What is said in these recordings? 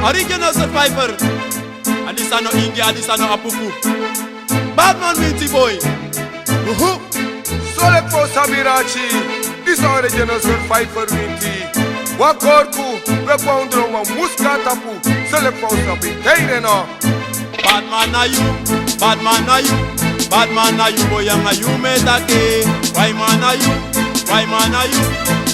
Original survivor. And this are no India, this are no Apupu. Badman Minty boy. Sole po Sabirachi. This original survivor Minty. Wakorku, Repondro, Muskatapu. Sole po Sabitaireno. Badman are you, badman are you, badman are you, boy, and you made a gay. Why man are you, why man are you,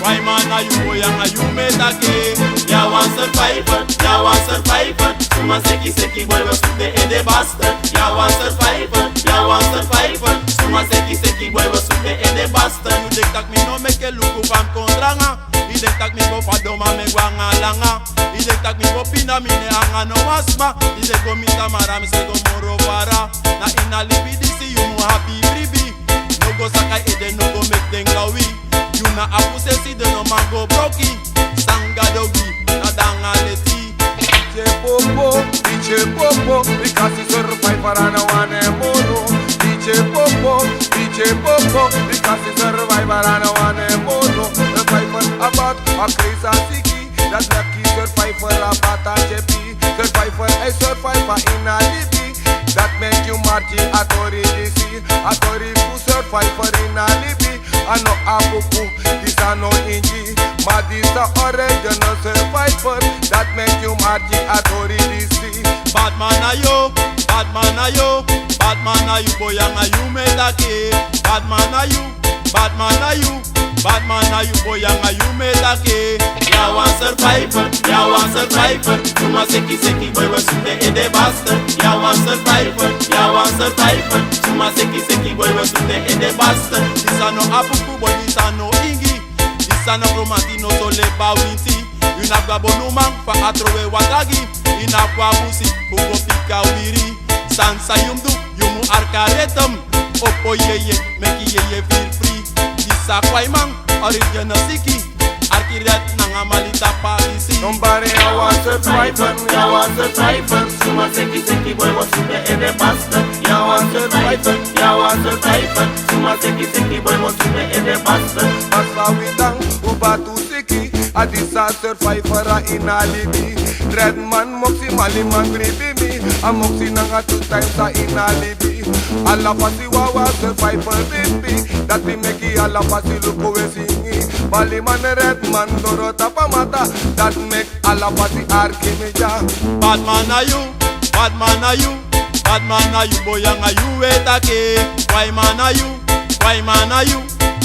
why man are you, boy, and you made a gay. Ya want survivor, ya want survivor. Suma seki seki, boy, was to the end bastard. Ya want survivor, ya want survivor. Suma seki seki, boy, was to the end bastard. You denk tak me no make a look up and kontranga. You denk tak me go fadoma me wanga langa. You denk tak me go pina mine anga no asma. You denk go mita mara me se go moro para. Na ina libi disi you mo happy ribi. No go sakai ede no go make them gawi. You na apuse si de no mango broki. Sanga dogi na danga leti. DJ Popo, because he's survivor and I want a mono. DJ Popo, because he's survivor and I want a mono. Survivor about a crazy siki, that lucky survivor about a JP. Survivor, a survivor in a Libby, that make you marching authority DC. Authority to survivor in a Libby, I know Apupu, this I know Inji. But this a original survivor, that make you marching authority DC. Bad man are you, bad man are you, bad man are you, boy, and you made a gay. Bad man are you, bad man are you, bad man are you, boy, and you made a gay. Ya want survivor, ya want survivor. Suma seki seki, boy, was to the end bastard. Ya want survivor, ya want survivor. Suma seki seki, boy, was to the end bastard. This a no Apupu, boy, this a no Ingi. This a no Romanti, no Sole Bawinti. You na gabo no man fa atrowe wadagi. Ina kwa busi, buko pika wiri. Sansa yumdu, yumu arkaretum. Opo yeye, meki yeye feel free. Disa kwa imang, original siki. Arkiret nanga malita parisi. Nobody I want survivor, Ya want survivor, suma seki seki boy was to the end bastard. Ya want survivor, ya want survivor, suma seki seki boy was to the end bastard. Asa witang ubatu siki, adisa survivor in a Libby. Redman moksi mali mangribi mi, a moksi nanga 2 times a in a Libby. Alla pasi wawa survivor baby, that we make alla pasi look away singi. Bali man Redman dorota pamata, that make alla pasi arkimeja. Bad man are you, bad man are you, bad man are you, boy, and you wait again. Why man are you, why man are you,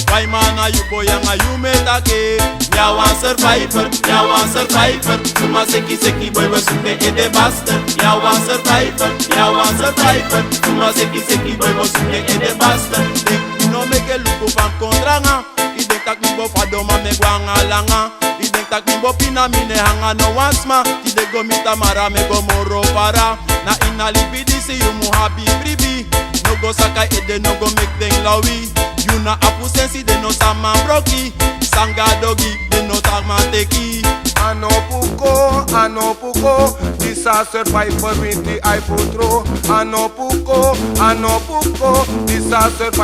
why man are you, boy, and you made again. Ya want survivor, ya want survivor. Suma seki seki, boy, was to the end bastard. Ya want survivor, ya want survivor. Suma seki seki, boy, was to the end bastard. Denk you no make a look up and kontranga. I denk tak mi bo fadoma me gwanga langa. I denk tak mi bo pina mine hanga no asma. I denk go mita mara me go moro para. Na ina libi disi you mu happy bribi. No go sakai ede no go make them lawi. You na apusensi de no sama broki. Sanga dogi de no tagmateki. Anopuko, this a survivor with the iPhone throw. Anopuko, this a survivor.